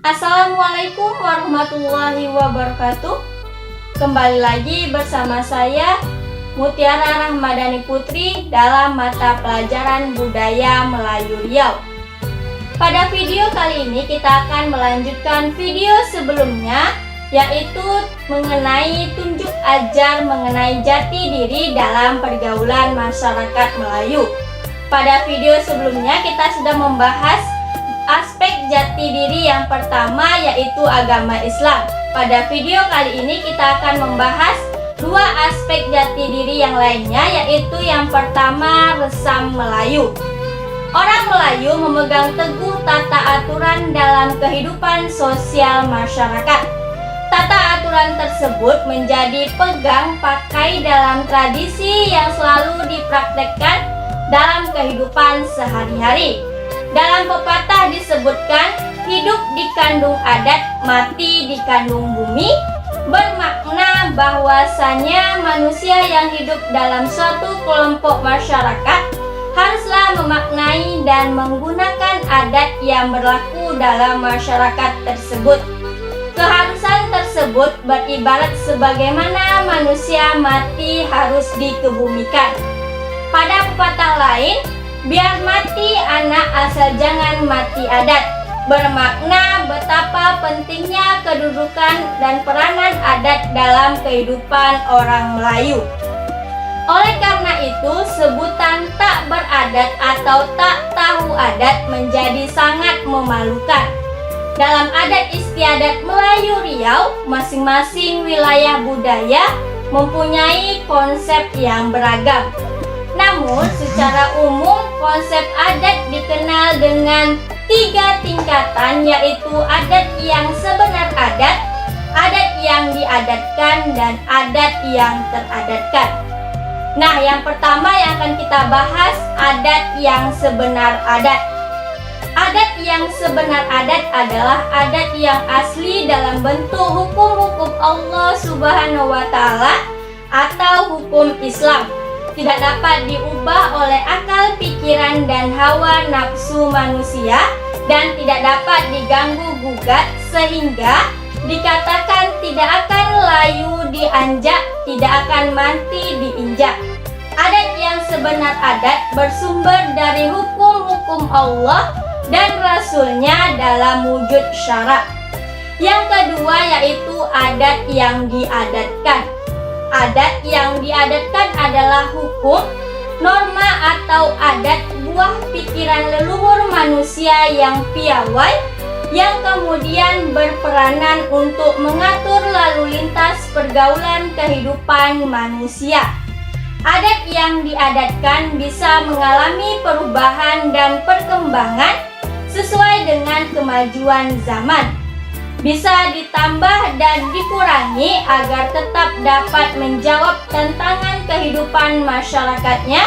Assalamualaikum warahmatullahi wabarakatuh. Kembali lagi bersama saya Mutiara Rahmadani Putri dalam mata pelajaran Budaya Melayu Riau. Pada video kali ini kita akan melanjutkan video sebelumnya, yaitu mengenai tunjuk ajar mengenai jati diri dalam pergaulan masyarakat Melayu. Pada video sebelumnya kita sudah membahas aspek jati diri yang pertama, yaitu agama Islam. Pada video kali ini kita akan membahas dua aspek jati diri yang lainnya, yaitu yang pertama resam Melayu. Orang Melayu memegang teguh tata aturan dalam kehidupan sosial masyarakat. Tata aturan tersebut menjadi pegang pakai dalam tradisi yang selalu dipraktekkan dalam kehidupan sehari-hari. Dalam pepatah disebutkan, hidup dikandung adat, mati dikandung bumi, bermakna bahwasanya manusia yang hidup dalam suatu kelompok masyarakat haruslah memaknai dan menggunakan adat yang berlaku dalam masyarakat tersebut. Keharusan tersebut beribarat sebagaimana manusia mati harus dikebumikan. Pada pepatah lain, biar mati anak asal jangan mati adat, bermakna betapa pentingnya kedudukan dan peranan adat dalam kehidupan orang Melayu. Oleh karena itu, sebutan tak beradat atau tak tahu adat menjadi sangat memalukan. Dalam adat istiadat Melayu Riau, masing-masing wilayah budaya mempunyai konsep yang beragam. Namun, secara umum konsep adat dikenal dengan 3 tingkatan, yaitu adat yang sebenar adat, adat yang diadatkan, dan adat yang teradatkan. Nah, yang pertama yang akan kita bahas, adat yang sebenar adat. Adat yang sebenar adat adalah adat yang asli dalam bentuk hukum-hukum Allah Subhanahu wa Ta'ala atau hukum Islam. Tidak dapat diubah oleh akal, pikiran, dan hawa nafsu manusia, dan tidak dapat diganggu-gugat sehingga dikatakan tidak akan layu dianjak, tidak akan mati diinjak. Adat yang sebenar adat bersumber dari hukum-hukum Allah dan Rasul-Nya dalam wujud syarak. Yang kedua yaitu adat yang diadatkan. Adat yang diadatkan adalah hukum, norma atau adat buah pikiran leluhur manusia yang piawai, yang kemudian berperanan untuk mengatur lalu lintas pergaulan kehidupan manusia. Adat yang diadatkan bisa mengalami perubahan dan perkembangan sesuai dengan kemajuan zaman. Bisa ditambah dan dikurangi agar tetap dapat menjawab tantangan kehidupan masyarakatnya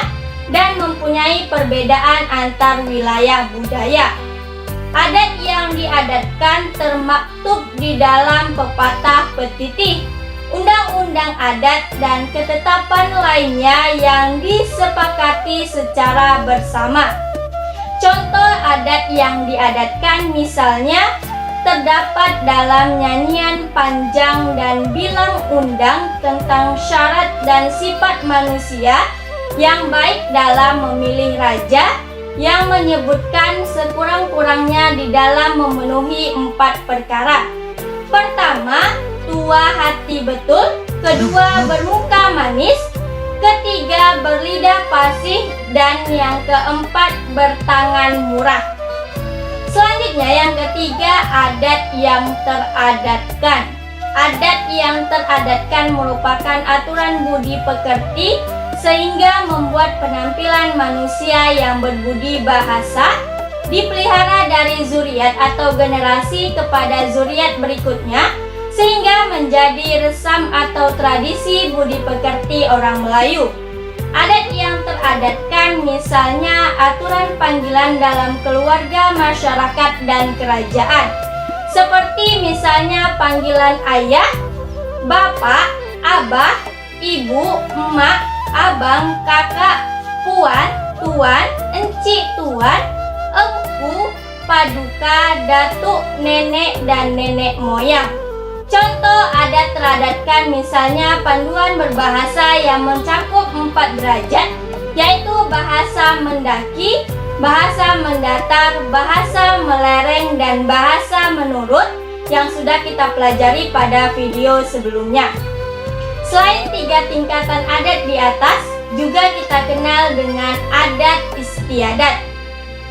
dan mempunyai perbedaan antar wilayah budaya. Adat yang diadatkan termaktub di dalam pepatah petitih, undang-undang adat, dan ketetapan lainnya yang disepakati secara bersama. Contoh adat yang diadatkan misalnya terdapat dalam nyanyian panjang dan bilang undang tentang syarat dan sifat manusia yang baik dalam memilih raja, yang menyebutkan sekurang-kurangnya di dalam memenuhi 4 perkara. Pertama, tua hati betul. Kedua, bermuka manis. Ketiga, berlidah fasih. Dan yang keempat, bertangan murah. Selanjutnya yang ketiga, adat yang teradatkan. Adat yang teradatkan merupakan aturan budi pekerti sehingga membuat penampilan manusia yang berbudi bahasa dipelihara dari zuriat atau generasi kepada zuriat berikutnya, sehingga menjadi resam atau tradisi budi pekerti orang Melayu. Adat yang teradatkan misalnya aturan panggilan dalam keluarga, masyarakat, dan kerajaan. Seperti misalnya panggilan ayah, bapak, abah, ibu, emak, abang, kakak, puan, tuan, encik tuan, empu, paduka, datuk, nenek, dan nenek moyang. Contoh adat-teradatkan misalnya panduan berbahasa yang mencakup 4 derajat, yaitu bahasa mendaki, bahasa mendatar, bahasa melereng, dan bahasa menurut yang sudah kita pelajari pada video sebelumnya. Selain 3 tingkatan adat di atas, juga kita kenal dengan adat istiadat.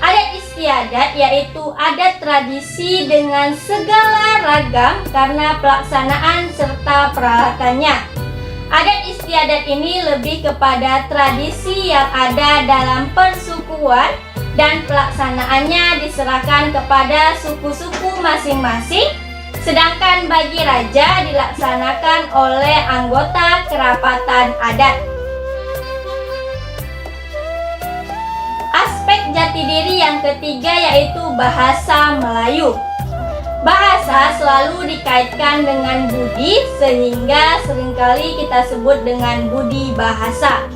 Adat istiadat yaitu adat tradisi dengan segala ragam karena pelaksanaan serta peralatannya. Adat istiadat ini lebih kepada tradisi yang ada dalam persukuan dan pelaksanaannya diserahkan kepada suku-suku masing-masing, sedangkan bagi raja dilaksanakan oleh anggota kerapatan adat. Aspek jati diri yang ketiga yaitu bahasa Melayu. Bahasa selalu dikaitkan dengan budi sehingga seringkali kita sebut dengan budi bahasa.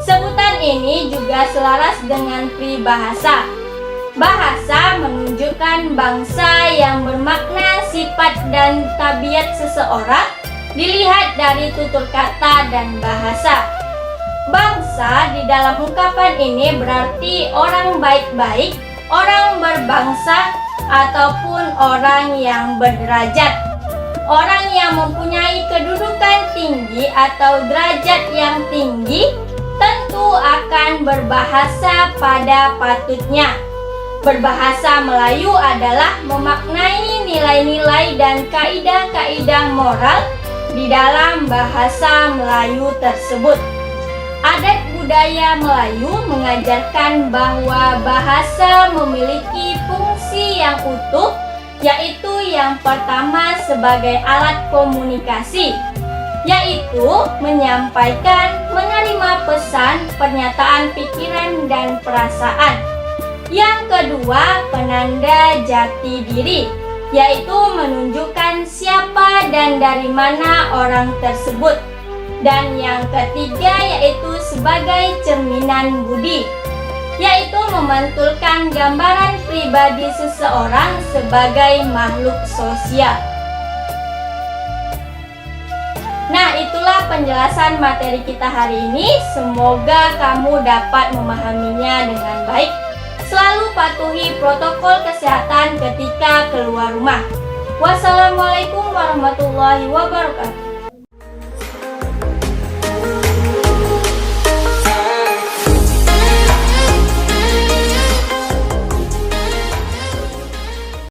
Sebutan ini juga selaras dengan peribahasa. Bahasa menunjukkan bangsa yang bermakna sifat dan tabiat seseorang dilihat dari tutur kata dan bahasa. Bangsa di dalam ungkapan ini berarti orang baik-baik, orang berbangsa, ataupun orang yang berderajat. Orang yang mempunyai kedudukan tinggi atau derajat yang tinggi tentu akan berbahasa pada patutnya. Berbahasa Melayu adalah memaknai nilai-nilai dan kaidah-kaidah moral di dalam bahasa Melayu tersebut. Adat budaya Melayu mengajarkan bahwa bahasa memiliki fungsi yang utuh, yaitu yang pertama sebagai alat komunikasi, yaitu menyampaikan, menerima pesan, pernyataan pikiran dan perasaan. Yang kedua, penanda jati diri, yaitu menunjukkan siapa dan dari mana orang tersebut. Dan yang ketiga yaitu sebagai cerminan budi, yaitu memantulkan gambaran pribadi seseorang sebagai makhluk sosial. Nah, itulah penjelasan materi kita hari ini. Semoga kamu dapat memahaminya dengan baik. Selalu patuhi protokol kesehatan ketika keluar rumah. Wassalamualaikum warahmatullahi wabarakatuh.